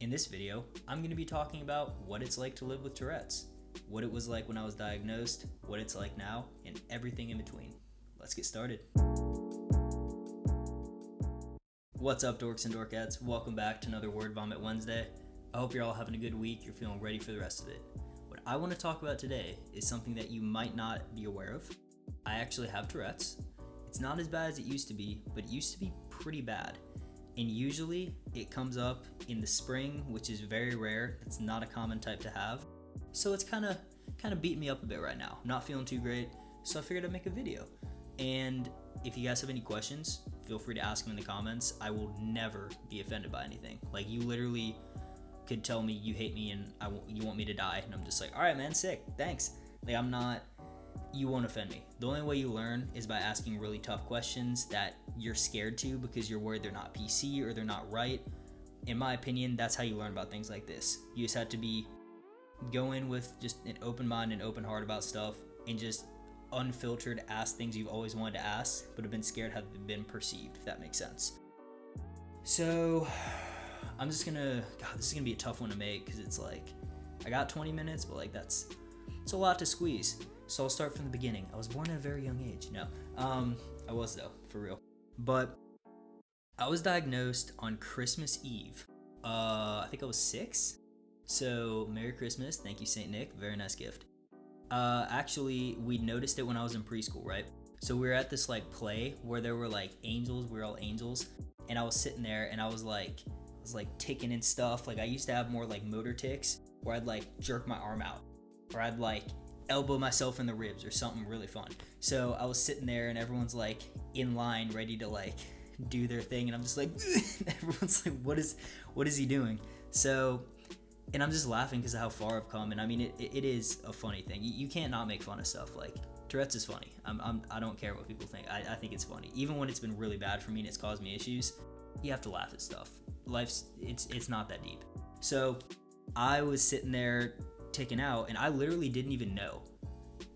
In this video, I'm going to be talking about what it's like to live with Tourette's, what it was like when I was diagnosed, what it's like now, and everything in between. Let's get started. What's up, dorks and dorkettes? Welcome back to another Word Vomit Wednesday. I hope you're all having a good week, you're feeling ready for the rest of it. What I want to talk about today is something that you might not be aware of. I actually have Tourette's. It's not as bad as it used to be, but it used to be pretty bad. And usually it comes up in the spring, which is very rare. It's not a common type to have. So it's kind of beating me up a bit right now. I'm not feeling too great, so I figured I'd make a video. And if you guys have any questions, feel free to ask them in the comments. I will never be offended by anything. Like, you literally could tell me you hate me and you want me to die, and I'm just like, all right, man, sick, thanks. Like, you won't offend me. The only way you learn is by asking really tough questions that you're scared to because you're worried they're not PC or they're not right. In my opinion, that's how you learn about things like this. You just have to go in with just an open mind and open heart about stuff and just unfiltered ask things you've always wanted to ask but have been scared have been perceived, if that makes sense. So this is gonna be a tough one to make because it's like I got 20 minutes, but like it's a lot to squeeze. So I'll start from the beginning. I was born at a very young age. No, I was though, for real. But I was diagnosed on Christmas Eve. I think I was 6. So Merry Christmas. Thank you, Saint Nick. Very nice gift. Actually, we noticed it when I was in preschool, right? So we were at this like play where there were like angels. We were all angels. And I was sitting there and I was like ticking and stuff. Like, I used to have more like motor tics where I'd like jerk my arm out, or I'd like elbow myself in the ribs or something really fun. So I was sitting there and everyone's like in line ready to like do their thing, and I'm just like everyone's like, what is he doing? So, and I'm just laughing because of how far I've come. And I mean, it is a funny thing. You can't not make fun of stuff. Like, Tourette's is funny. I don't care what people think. I think it's funny. Even when it's been really bad for me and it's caused me issues, you have to laugh at stuff. It's not that deep. So I was sitting there ticking out, and I literally didn't even know.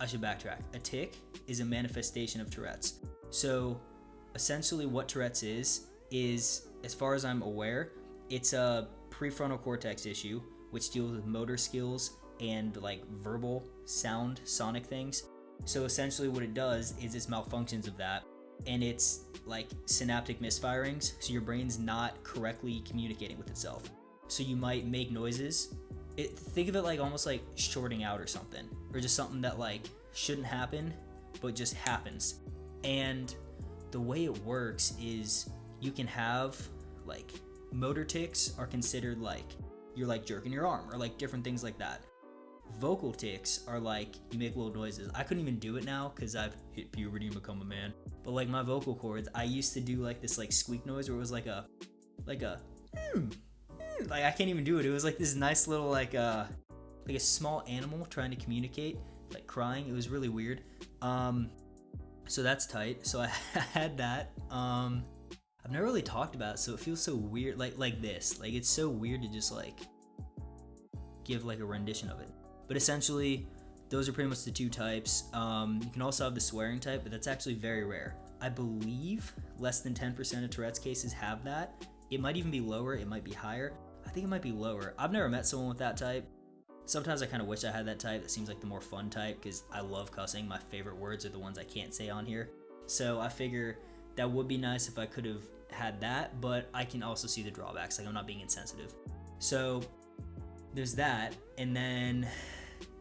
I should backtrack. A tic is a manifestation of Tourette's. So essentially what Tourette's is, as far as I'm aware, it's a prefrontal cortex issue which deals with motor skills and like verbal sound, sonic things. So essentially what it does is it's malfunctions of that, and it's like synaptic misfirings, so your brain's not correctly communicating with itself. So you might make noises. Think of it like almost like shorting out or something, or just something that like shouldn't happen but just happens. And the way it works is you can have like motor tics are considered like you're like jerking your arm or like different things like that. Vocal tics are like you make little noises. I couldn't even do it now because I've hit puberty and become a man, but like my vocal cords, I used to do like this like squeak noise where it was like a like I can't even do it. It was like this nice little like a small animal trying to communicate, like crying. It was really weird. So that's tight. So I had that. I've never really talked about it, so it feels so weird. Like this. Like, it's so weird to just like give like a rendition of it. But essentially, those are pretty much the two types. You can also have the swearing type, but that's actually very rare. I believe less than 10% of Tourette's cases have that. It might even be lower. It might be higher. I think it might be lower. I've never met someone with that type. Sometimes I kind of wish I had that type. That seems like the more fun type because I love cussing. My favorite words are the ones I can't say on here. So I figure that would be nice if I could have had that, but I can also see the drawbacks. Like, I'm not being insensitive. So there's that. And then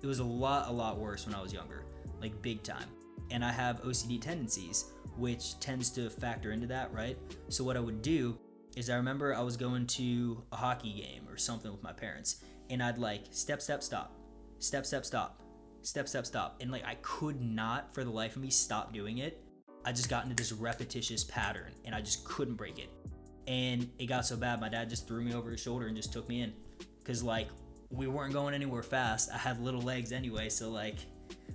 it was a lot worse when I was younger, like big time. And I have Ocd tendencies, which tends to factor into that, right? So what I would do is, I remember I was going to a hockey game or something with my parents, and I'd like step, stop, step, stop, stop. And like, I could not for the life of me stop doing it. I just got into this repetitious pattern and I just couldn't break it. And it got so bad, my dad just threw me over his shoulder and just took me in. Cause like, we weren't going anywhere fast. I had little legs anyway. So like,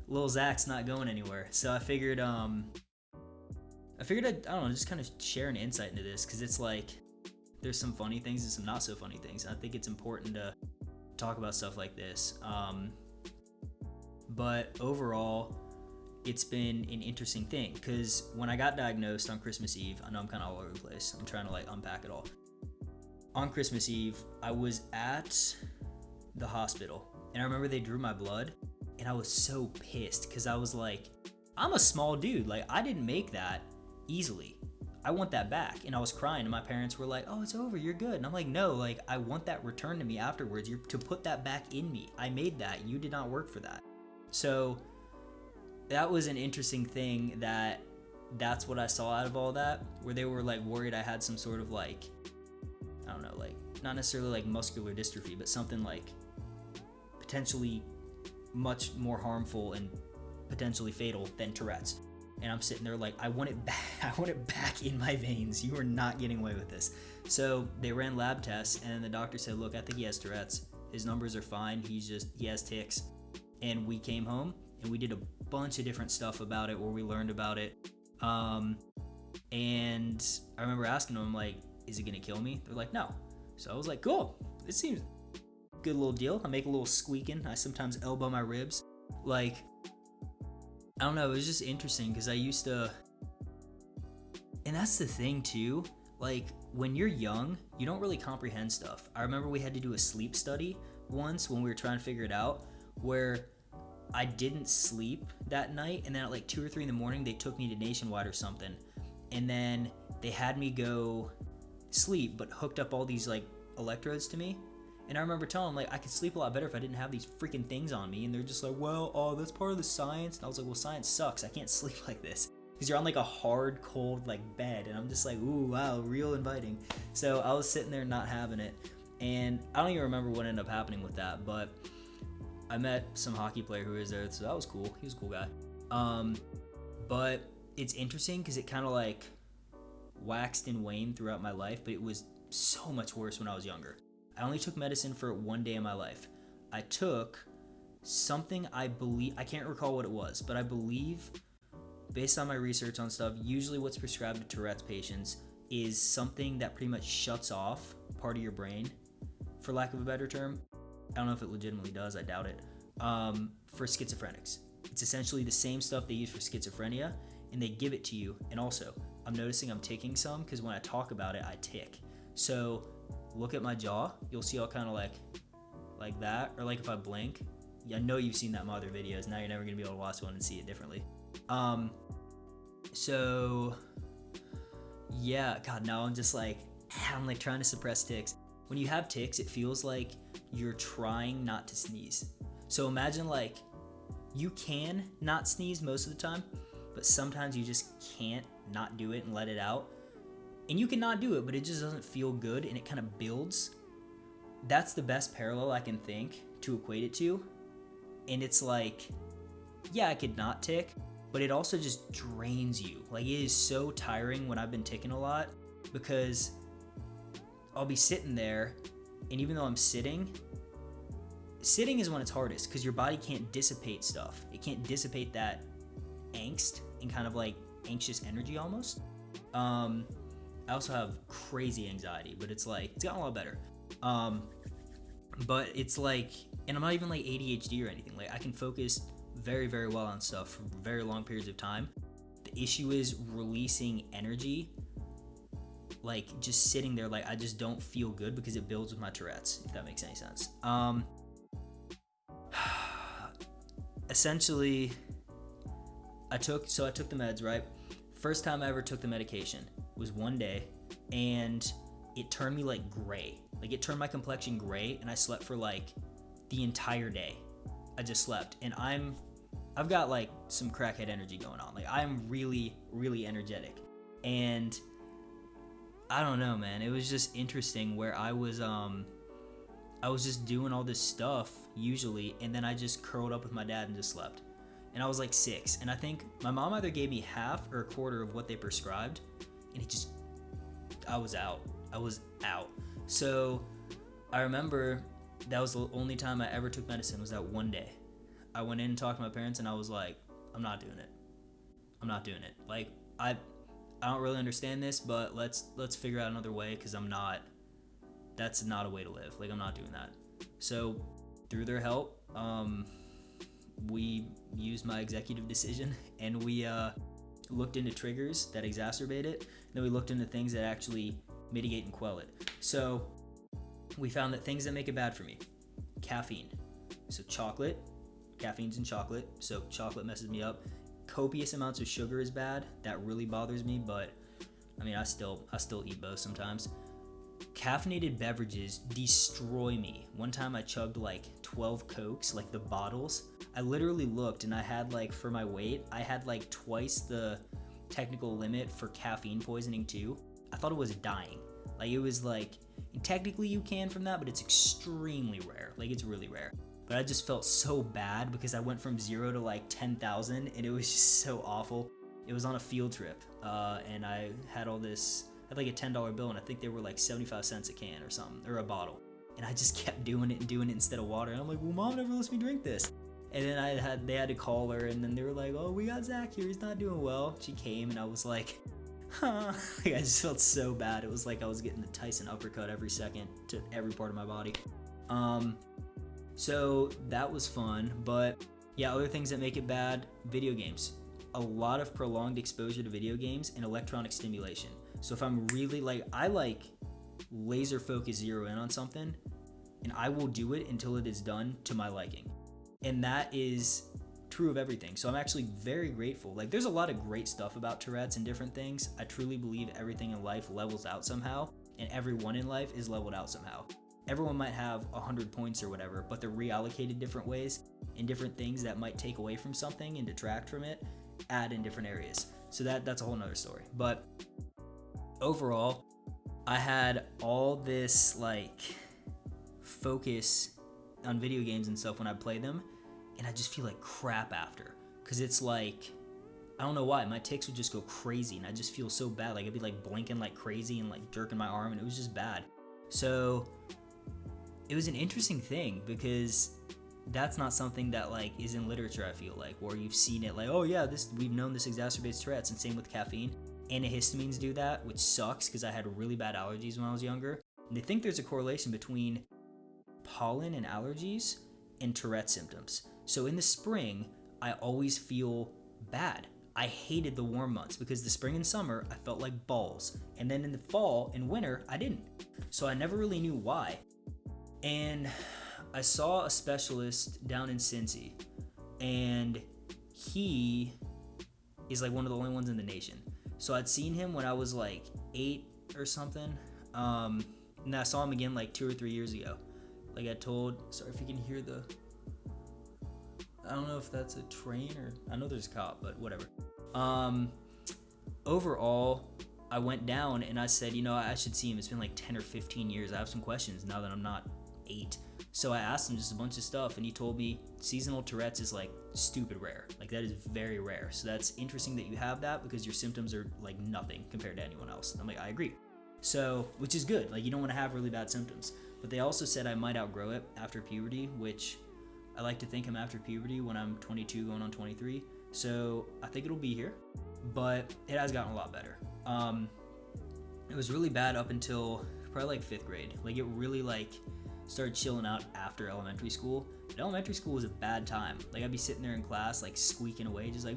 little Zach's not going anywhere. So I figured I don't know, just kind of share an insight into this. Cause it's like, there's some funny things and some not so funny things. I think it's important to talk about stuff like this. But overall, it's been an interesting thing because when I got diagnosed on Christmas Eve, I know I'm kind of all over the place. I'm trying to like unpack it all. on Christmas Eve, I was at the hospital, and I remember they drew my blood, and I was so pissed because I was like, I'm a small dude. Like, I didn't make that easily. I want that back. And I was crying, and my parents were like, oh, it's over, you're good. And I'm like, no, like, I want that returned to me afterwards. You're to put that back in me. I made that. You did not work for that. So that was an interesting thing, that's what I saw out of all that, where they were like worried I had some sort of like, I don't know, like not necessarily like muscular dystrophy, but something like potentially much more harmful and potentially fatal than Tourette's. And I'm sitting there like, I want it back. I want it back in my veins. You are not getting away with this. So they ran lab tests, and the doctor said, look, I think he has Tourette's. His numbers are fine. He has tics. And we came home and we did a bunch of different stuff about it, where we learned about it. And I remember asking them, like, is it gonna kill me? They're like, no. So I was like, cool. This seems good little deal. I make a little squeaking. I sometimes elbow my ribs. Like, I don't know. It was just interesting because I used to, and that's the thing too. Like, when you're young, you don't really comprehend stuff. I remember we had to do a sleep study once when we were trying to figure it out, where I didn't sleep that night, and then at like 2 or 3 in the morning, they took me to Nationwide or something, and then they had me go sleep, but hooked up all these like electrodes to me. And I remember telling them, like, I could sleep a lot better if I didn't have these freaking things on me. And they're just like, well, oh, that's part of the science. And I was like, well, science sucks. I can't sleep like this. Because you're on like a hard, cold like bed. And I'm just like, ooh, wow, real inviting. So I was sitting there not having it. And I don't even remember what ended up happening with that. But I met some hockey player who was there. So that was cool. He was a cool guy. But it's interesting because it kind of like waxed and waned throughout my life. But it was so much worse when I was younger. I only took medicine for 1 day in my life. I took something, I can't recall what it was, but I believe, based on my research on stuff, usually what's prescribed to Tourette's patients is something that pretty much shuts off part of your brain, for lack of a better term. I don't know if it legitimately does, I doubt it, for schizophrenics. It's essentially the same stuff they use for schizophrenia, and they give it to you. And also, I'm noticing I'm ticking some, because when I talk about it, I tick. So look at my jaw, you'll see I'll kind of like that, or like if I blink. Yeah, I know you've seen that in my other videos. Now you're never gonna be able to watch one and see it differently. So yeah, God, now I'm just like, I'm like trying to suppress tics. When you have tics, it feels like you're trying not to sneeze. So imagine like you can not sneeze most of the time, but sometimes you just can't not do it and let it out. And you can not do it, but it just doesn't feel good, and it kind of builds. That's the best parallel I can think to equate it to. And it's like, yeah, I could not tick, but it also just drains you. Like, it is so tiring when I've been ticking a lot, because I'll be sitting there, and even though I'm sitting is when it's hardest, because your body can't dissipate stuff. It can't dissipate that angst and kind of like anxious energy almost. I also have crazy anxiety, but it's like, it's gotten a lot better. But it's like, and I'm not even like ADHD or anything. Like, I can focus very, very well on stuff for very long periods of time. The issue is releasing energy, like just sitting there, like I just don't feel good because it builds with my Tourette's, if that makes any sense. Essentially, I took the meds, right? First time I ever took the medication was 1 day, and it turned me like gray. Like, it turned my complexion gray, and I slept for like the entire day. I just slept, and I've got like some crackhead energy going on. Like, I'm really, really energetic. And I don't know, man. It was just interesting where I was just doing all this stuff usually, and then I just curled up with my dad and just slept. And I was like 6, and I think my mom either gave me half or a quarter of what they prescribed, and I was out. So I remember that was the only time I ever took medicine, was that 1 day. I went in and talked to my parents, and I was like, I'm not doing it. Like, I don't really understand this, but let's figure out another way, because that's not a way to live. Like, I'm not doing that. So through their help, we used my executive decision, and we looked into triggers that exacerbate it. Then we looked into things that actually mitigate and quell it. So we found that things that make it bad for me: caffeine. So chocolate, caffeine's in chocolate, so chocolate messes me up. Copious amounts of sugar is bad. That really bothers me, but I mean, I still eat both sometimes. Caffeinated beverages destroy me. One time I chugged like 12 Cokes, like the bottles. I literally looked and I had like, for my weight, I had like twice the technical limit for caffeine poisoning too. I thought it was dying. Like it was like, technically you can from that, but it's extremely rare. Like it's really rare. But I just felt so bad because I went from 0 to like 10,000 and it was just so awful. It was on a field trip and I had all this, I had like a $10 bill and I think they were like 75 cents a can or something, or a bottle. And I just kept doing it instead of water. And I'm like, well, Mom never lets me drink this. And then they had to call her and then they were like, oh, we got Zach here, he's not doing well. She came and I was like, huh. Like, I just felt so bad. It was like I was getting the Tyson uppercut every second to every part of my body. So that was fun, but yeah, other things that make it bad: video games. A lot of prolonged exposure to video games and electronic stimulation. So if I'm really I like laser focus, zero in on something, and I will do it until it is done to my liking. And that is true of everything. So I'm actually very grateful. Like, there's a lot of great stuff about Tourette's and different things. I truly believe everything in life levels out somehow, and everyone in life is leveled out somehow. Everyone might have 100 points or whatever, but they're reallocated different ways, and different things that might take away from something and detract from it add in different areas. So that's a whole nother story. But overall, I had all this like focus on video games and stuff when I play them, and I just feel like crap after, because it's like, I don't know why, my tics would just go crazy and I just feel so bad. Like I'd be like blinking like crazy and like jerking my arm, and it was just bad. So it was an interesting thing, because that's not something that like is in literature, I feel like, where you've seen it like, oh yeah, we've known this exacerbates Tourette's. And same with caffeine. Antihistamines do that, which sucks because I had really bad allergies when I was younger. And they think there's a correlation between pollen and allergies and Tourette symptoms. So in the spring, I always feel bad. I hated the warm months because the spring and summer, I felt like balls. And then in the fall and winter, I didn't. So I never really knew why. And I saw a specialist down in Cincy, and he is like one of the only ones in the nation. So I'd seen him when I was like 8 or something. And I saw him again like 2 or 3 years ago. Like sorry if you can hear I don't know if that's a train or, I know there's a cop, but whatever. Overall, I went down and I said, I should see him. It's been like 10 or 15 years. I have some questions now that I'm not 8. So I asked him just a bunch of stuff, and he told me seasonal Tourette's is like stupid rare. Like that is very rare. So that's interesting that you have that, because your symptoms are like nothing compared to anyone else. And I'm like, I agree. So, which is good. Like, you don't want to have really bad symptoms. But they also said I might outgrow it after puberty, which I like to think I'm after puberty when I'm 22 going on 23. So I think it'll be here, but it has gotten a lot better. It was really bad up until probably like 5th grade. Like, it really like started chilling out after elementary school. But elementary school was a bad time. Like, I'd be sitting there in class like squeaking away, just like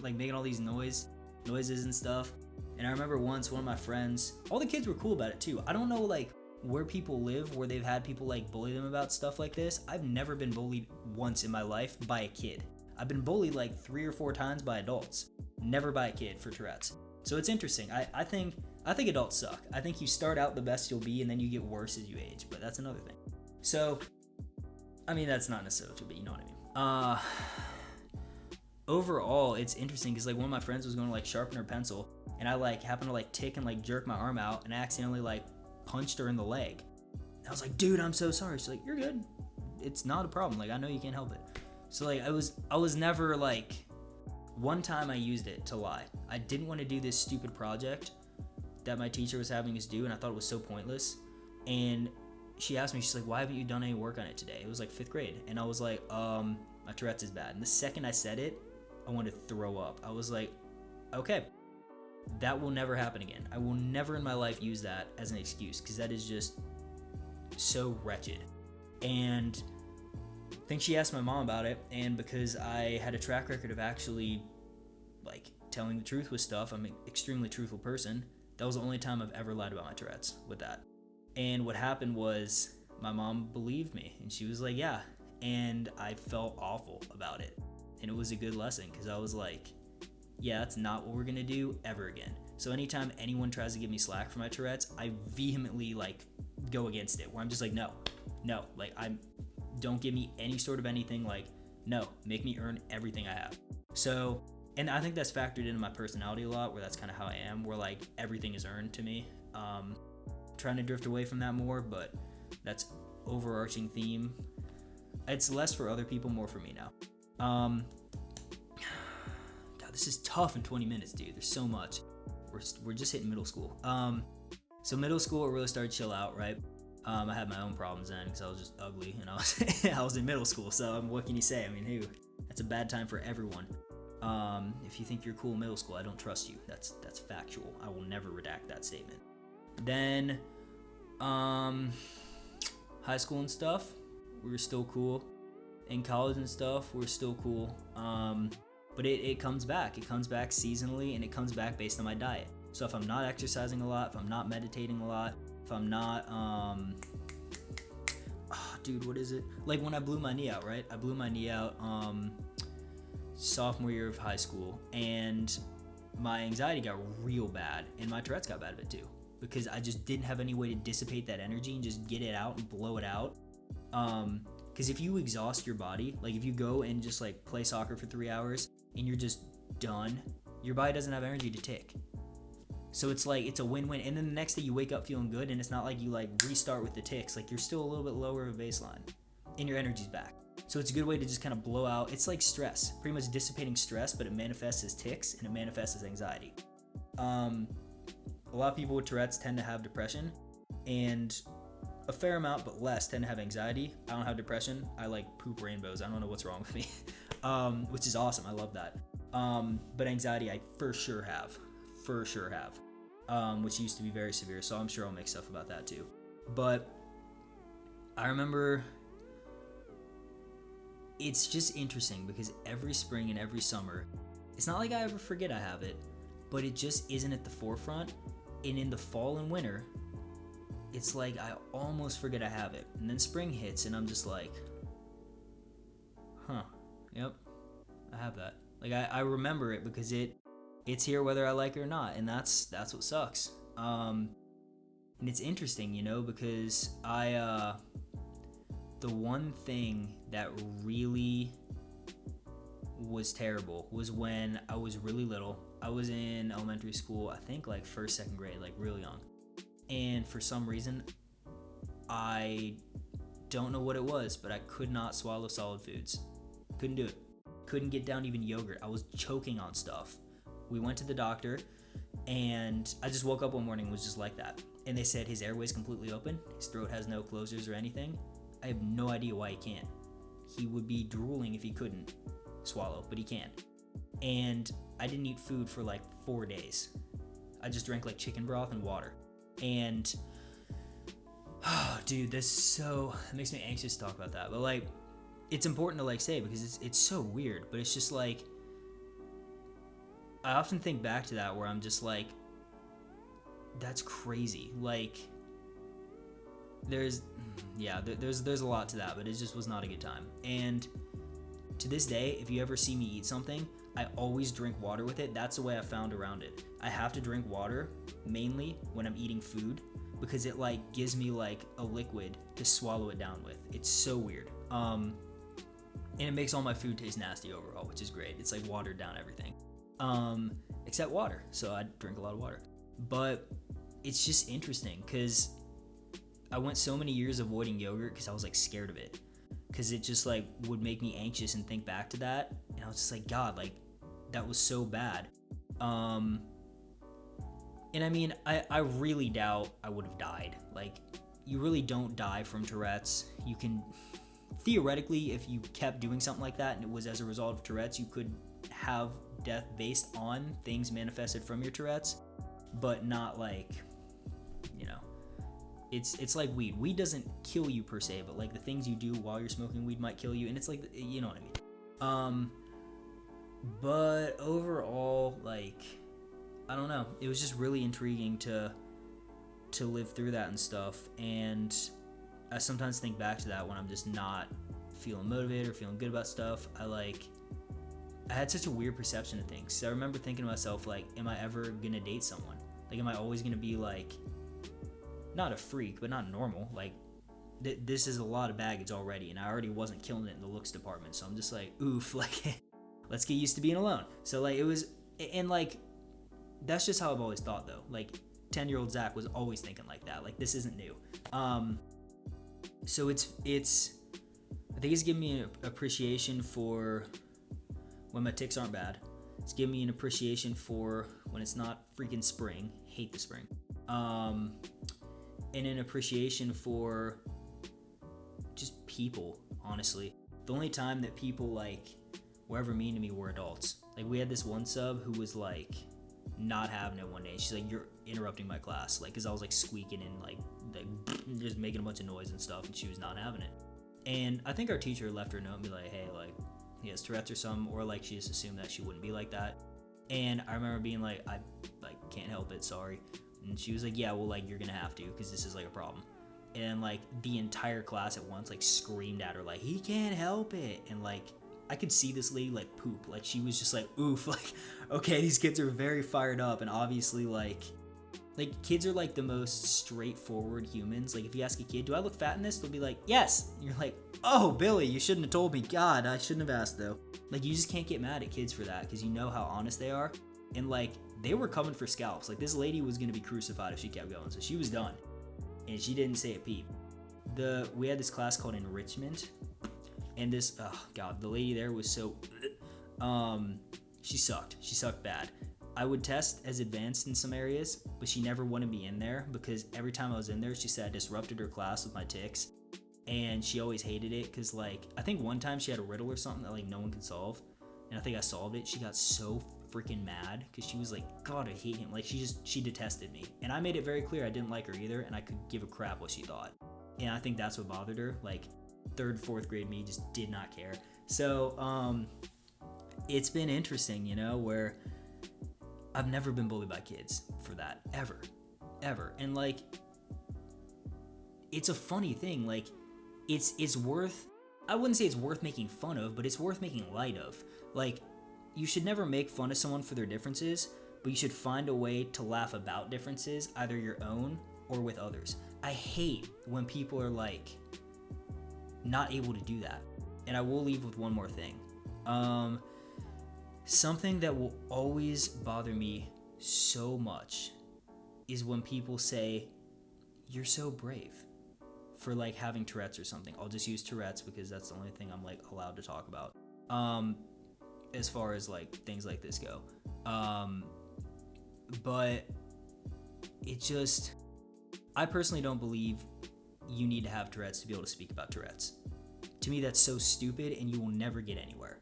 like making all these noises and stuff. And I remember once one of my friends, all the kids were cool about it too. I don't know like where people live, where they've had people like bully them about stuff like this. I've never been bullied once in my life by a kid. I've been bullied like 3 or 4 times by adults, never by a kid for Tourette's. So it's interesting. I think adults suck. I think you start out the best you'll be, and then you get worse as you age, but that's another thing. So, I mean, that's not necessarily true, but you know what I mean. Overall, it's interesting because like one of my friends was going to like sharpen her pencil, and I like happened to like tick and like jerk my arm out, and I accidentally like punched her in the leg. I was like, dude, I'm so sorry. She's like, you're good. It's not a problem. Like, I know you can't help it. So like I was never like, one time I used it to lie. I didn't want to do this stupid project that my teacher was having us do, and I thought it was so pointless. And she asked me, she's like, why haven't you done any work on it today? It was like 5th grade. And I was like, my Tourette's is bad. And the second I said it, I wanted to throw up. I was like, okay, that will never happen again. I will never in my life use that as an excuse, because that is just so wretched. And I think she asked my mom about it, and because I had a track record of actually like telling the truth with stuff, I'm an extremely truthful person. That was the only time I've ever lied about my Tourette's with that. And what happened was my mom believed me, and she was like, yeah. And I felt awful about it. And it was a good lesson, because I was like, yeah, that's not what we're gonna do ever again. So anytime anyone tries to give me slack for my Tourette's, I vehemently like go against it, where I'm just like, no, like don't give me any sort of anything, like, no, make me earn everything I have. So, and I think that's factored into my personality a lot, where that's kind of how I am, where like everything is earned to me. Trying to drift away from that more, but that's overarching theme. It's less for other people, more for me now. God, this is tough in 20 minutes, dude. There's so much. We're just hitting middle school. So middle school, it really started to chill out, right? I had my own problems then, because I was just ugly, and I was in middle school. So what can you say? I mean, that's a bad time for everyone. If you think you're cool in middle school, I don't trust you. That's factual. I will never redact that statement. Then, high school and stuff, we were still cool. In college and stuff, we're still cool. But it comes back. It comes back seasonally, and it comes back based on my diet. So if I'm not exercising a lot, if I'm not meditating a lot, if I'm not, dude, what is it? Like when I blew my knee out, right? I blew my knee out sophomore year of high school, and my anxiety got real bad, and my Tourette's got bad of it too, because I just didn't have any way to dissipate that energy and just get it out and blow it out. Because if you exhaust your body, like if you go and just like play soccer for 3 hours and you're just done, your body doesn't have energy to tick. So it's like, it's a win-win. And then the next day you wake up feeling good, and it's not like you like restart with the tics. Like you're still a little bit lower of a baseline and your energy's back. So it's a good way to just kind of blow out. It's like stress, pretty much dissipating stress, but it manifests as tics and it manifests as anxiety. A lot of people with Tourette's tend to have depression, and a fair amount, but less, tend to have anxiety. I don't have depression. I like poop rainbows. I don't know what's wrong with me, which is awesome. I love that. But anxiety, I for sure have, which used to be very severe. So I'm sure I'll make stuff about that too. But I remember, it's just interesting because every spring and every summer, it's not like I ever forget I have it, but it just isn't at the forefront. And in the fall and winter, it's like I almost forget I have it. And then spring hits and I'm just like, yep, I have that. Like I remember it because it's here whether I like it or not, and that's what sucks. And it's interesting, because the one thing that really was terrible was when I was really little. I was in elementary school, I think like first, second grade, like real young. And for some reason, I don't know what it was, but I could not swallow solid foods. Couldn't do it. Couldn't get down even yogurt. I was choking on stuff. We went to the doctor, and I just woke up one morning and was just like that. And they said his airway's completely open. His throat has no closures or anything. I have no idea why he can't. He would be drooling if he couldn't swallow, but he can. And I didn't eat food for like 4 days. I just drank like chicken broth and water. And dude, it makes me anxious to talk about that. But like, it's important to like say, because it's so weird, but it's just like, I often think back to that where I'm just like, that's crazy. Like there's a lot to that, but it just was not a good time. And to this day, if you ever see me eat something, I always drink water with it. That's the way I found around it. I have to drink water mainly when I'm eating food, because it like gives me like a liquid to swallow it down with. It's so weird. And it makes all my food taste nasty overall, which is great. It's like watered down everything. Except water. So I drink a lot of water. But it's just interesting because I went so many years avoiding yogurt because I was like scared of it. Because it just like would make me anxious and think back to that. And I was just like, God, like that was so bad. And I mean, I really doubt I would have died. Like, you really don't die from Tourette's. You can, theoretically, if you kept doing something like that and it was as a result of Tourette's, you could have death based on things manifested from your Tourette's, but not like, it's like weed. Weed doesn't kill you per se, but like the things you do while you're smoking weed might kill you, and it's like, you know what I mean. But overall, like, I don't know. It was just really intriguing to to live through that and stuff. And I sometimes think back to that when I'm just not feeling motivated or feeling good about stuff. I had such a weird perception of things. So I remember thinking to myself, like, am I ever gonna date someone? Like, am I always gonna be like, not a freak, but not normal? Like, this is a lot of baggage already, and I already wasn't killing it in the looks department. So I'm just like, oof, like, let's get used to being alone. So like, it was, and like, that's just how I've always thought though. Like, 10-year-old Zach was always thinking like that. Like, this isn't new. So it's I think it's given me an appreciation for when my tics aren't bad. It's given me an appreciation for when it's not freaking spring. Hate the spring. And an appreciation for just people, honestly. The only time that people like were ever mean to me were adults. Like, we had this one sub who was like not having it one day. She's like, you're interrupting my class, like, because I was like squeaking and like just making a bunch of noise and stuff, and she was not having it. And I think our teacher left her a note and be like, hey, like, he has Tourette's or something, or like she just assumed that she wouldn't be like that. And I remember being like, I like can't help it, sorry. And she was like, yeah, well, like, you're gonna have to, because this is like a problem. And like the entire class at once like screamed at her like, he can't help it. And like, I could see this lady like poop. Like, she was just like, oof, like, okay, these kids are very fired up. And obviously like kids are like the most straightforward humans. Like, if you ask a kid, do I look fat in this? They'll be like, yes. And you're like, oh, Billy, you shouldn't have told me. God, I shouldn't have asked though. Like, you just can't get mad at kids for that, because you know how honest they are. And like, they were coming for scalps. Like, this lady was gonna be crucified if she kept going. So she was done, and she didn't say a peep. We had this class called enrichment, and this, oh God, the lady there was so, she sucked bad. I would test as advanced in some areas, but she never wanted me in there, because every time I was in there, she said I disrupted her class with my tics, and she always hated it, because like, I think one time she had a riddle or something that like no one could solve, and I think I solved it. She got so freaking mad, because she was like, God, I hate him. Like, she detested me, and I made it very clear I didn't like her either, and I could give a crap what she thought. And I think that's what bothered her. Like, 3rd, 4th grade me just did not care. So it's been interesting, you know, where I've never been bullied by kids for that, ever. And like, it's a funny thing. Like, it's worth, I wouldn't say it's worth making fun of, but it's worth making light of. Like, you should never make fun of someone for their differences, but you should find a way to laugh about differences, either your own or with others. I hate when people are like not able to do that. And I will leave with one more thing. Something that will always bother me so much is when people say, you're so brave for like having Tourette's or something. I'll just use Tourette's because that's the only thing I'm like allowed to talk about. As far as like things like this go. But it just, I personally don't believe you need to have Tourette's to be able to speak about Tourette's. To me, that's so stupid, and you will never get anywhere.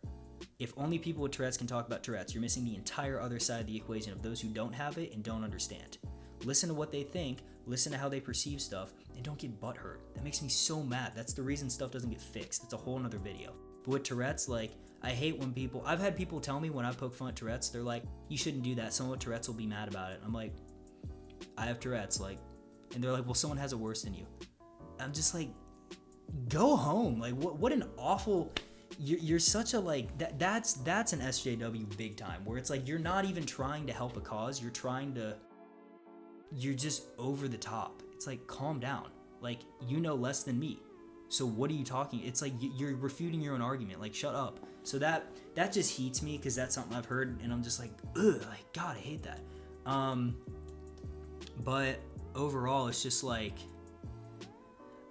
If only people with Tourette's can talk about Tourette's, you're missing the entire other side of the equation of those who don't have it and don't understand. Listen to what they think, listen to how they perceive stuff, and don't get butthurt. That makes me so mad. That's the reason stuff doesn't get fixed. It's a whole nother video. But with Tourette's, like, I hate when people, I've had people tell me when I poke fun at Tourette's, they're like, you shouldn't do that. Someone with Tourette's will be mad about it. I'm like, I have Tourette's, like, and they're like, well, someone has it worse than you. I'm just like, go home. Like, what an awful, you're such a, like, that's an SJW big time, where it's like, you're not even trying to help a cause. You're just over the top. It's like, calm down. Like, you know less than me. So what are you talking? It's like, you're refuting your own argument. Like, shut up. So that just heats me, because that's something I've heard, and I'm just like, ugh, like, God, I hate that. But overall, it's just like,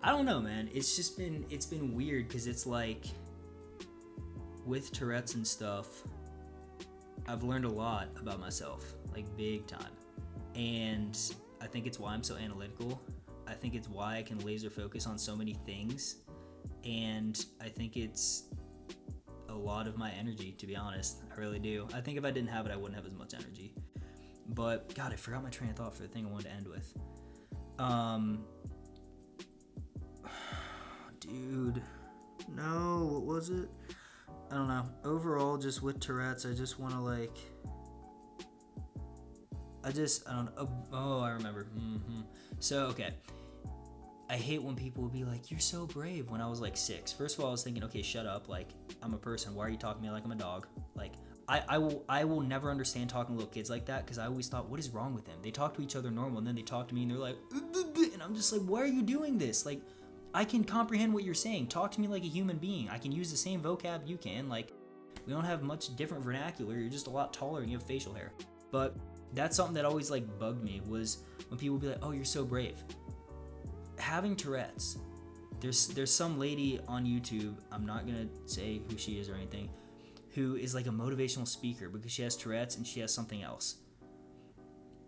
I don't know, man. It's been weird, because it's like, with Tourette's and stuff, I've learned a lot about myself, like, big time. And I think it's why I'm so analytical. I think it's why I can laser focus on so many things. And I think it's a lot of my energy, to be honest. I really do. I think if I didn't have it, I wouldn't have as much energy. But, God, I forgot my train of thought for the thing I wanted to end with. Dude. No, what was it? I don't know. Overall, just with Tourette's, I just want to, like, I don't, oh, I remember. So, okay. I hate when people will be like, you're so brave, when I was like 6. First of all, I was thinking, okay, shut up. Like, I'm a person. Why are you talking to me like I'm a dog? Like, I will never understand talking to little kids like that, because I always thought, what is wrong with them? They talk to each other normal, and then they talk to me and they're like, and I'm just like, why are you doing this? Like, I can comprehend what you're saying. Talk to me like a human being. I can use the same vocab you can. Like, we don't have much different vernacular. You're just a lot taller and you have facial hair. But that's something that always like bugged me, was when people would be like, oh, you're so brave. Having Tourette's, there's some lady on YouTube, I'm not gonna say who she is or anything, who is like a motivational speaker because she has Tourette's and she has something else.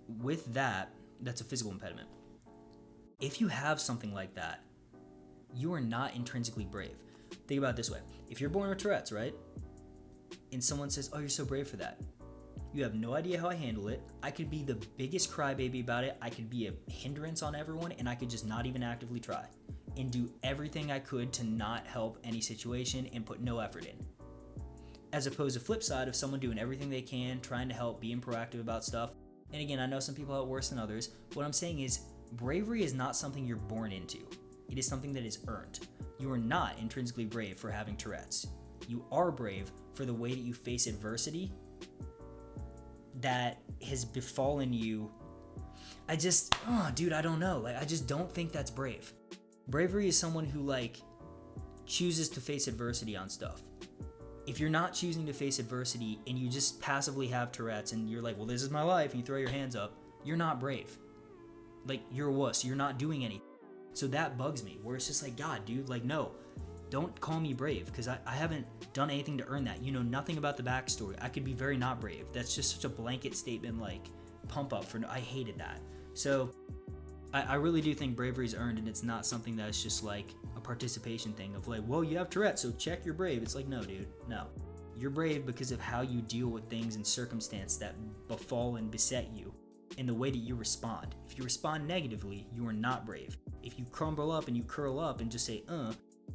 With that, that's a physical impediment. If you have something like that, you are not intrinsically brave. Think about it this way. If you're born with Tourette's, right? And someone says, oh, you're so brave for that. You have no idea how I handle it. I could be the biggest crybaby about it. I could be a hindrance on everyone, and I could just not even actively try and do everything I could to not help any situation and put no effort in. As opposed to flip side of someone doing everything they can, trying to help, being proactive about stuff. And again, I know some people have it worse than others. What I'm saying is, bravery is not something you're born into. It is something that is earned. You are not intrinsically brave for having Tourette's. You are brave for the way that you face adversity that has befallen you. I don't know. Like, I just don't think that's brave. Bravery is someone who like chooses to face adversity on stuff. If you're not choosing to face adversity and you just passively have Tourette's and you're like, well, this is my life, and you throw your hands up, you're not brave. Like, you're a wuss. You're not doing anything. So that bugs me, where it's just like, God, dude, like, no, don't call me brave, because I haven't done anything to earn that. You know nothing about the backstory. I could be very not brave. That's just such a blanket statement, like, pump up for, I hated that. So I really do think bravery is earned, and it's not something that's just like a participation thing of like, well, you have Tourette, so check you're brave. It's like, no, dude, no. You're brave because of how you deal with things and circumstance that befall and beset you, and the way that you respond. If you respond negatively, you are not brave. If you crumble up and you curl up and just say,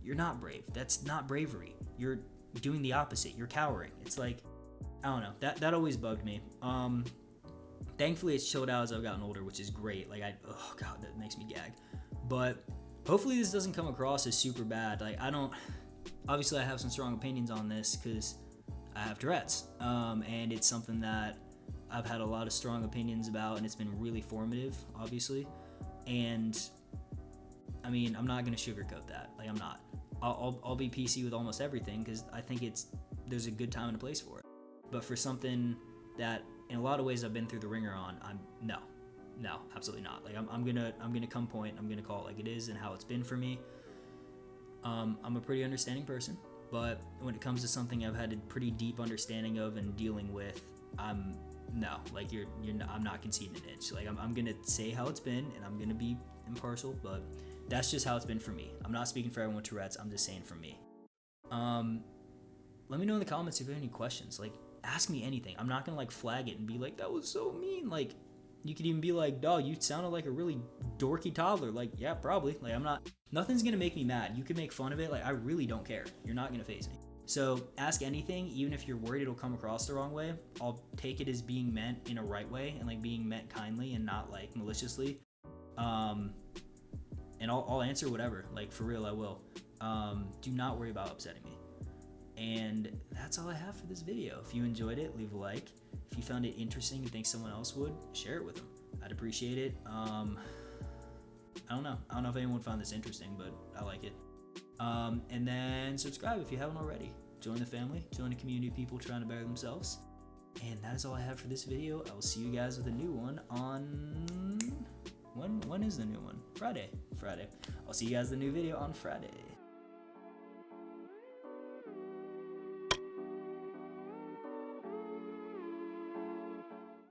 you're not brave. That's not bravery. You're doing the opposite. You're cowering. It's like, I don't know. That always bugged me. Thankfully, it's chilled out as I've gotten older, which is great. Like, oh God, that makes me gag. But hopefully this doesn't come across as super bad. Like, obviously I have some strong opinions on this because I have Tourette's. And it's something that I've had a lot of strong opinions about, and it's been really formative, obviously. And I mean, I'm not going to sugarcoat that. Like, I'm not. I'll be PC with almost everything because I think there's a good time and a place for it. But for something that in a lot of ways I've been through the ringer on, no, absolutely not. Like, I'm gonna come point. I'm gonna call it like it is and how it's been for me. I'm a pretty understanding person, but when it comes to something I've had a pretty deep understanding of and dealing with, I'm not conceding an inch. Like, I'm gonna say how it's been, and I'm gonna be impartial, but that's just how it's been for me. I'm not speaking for everyone with Tourette's. I'm just saying for me. Let me know in the comments if you have any questions. Like, ask me anything. I'm not gonna like flag it and be like, that was so mean. Like, you could even be like, dog, you sounded like a really dorky toddler. Like, yeah, probably. Like, nothing's gonna make me mad. You can make fun of it. Like, I really don't care. You're not gonna faze me. So ask anything, even if you're worried it'll come across the wrong way. I'll take it as being meant in a right way and like being meant kindly and not like maliciously. And I'll answer whatever. Like, for real, I will. Do not worry about upsetting me. And that's all I have for this video. If you enjoyed it, leave a like. If you found it interesting and think someone else would, share it with them. I'd appreciate it. I don't know if anyone found this interesting, but I like it. And then subscribe if you haven't already. Join the family, join a community of people trying to better themselves. And that is all I have for this video. I will see you guys with a new one on... When is the new one? Friday. I'll see you guys in the new video on Friday.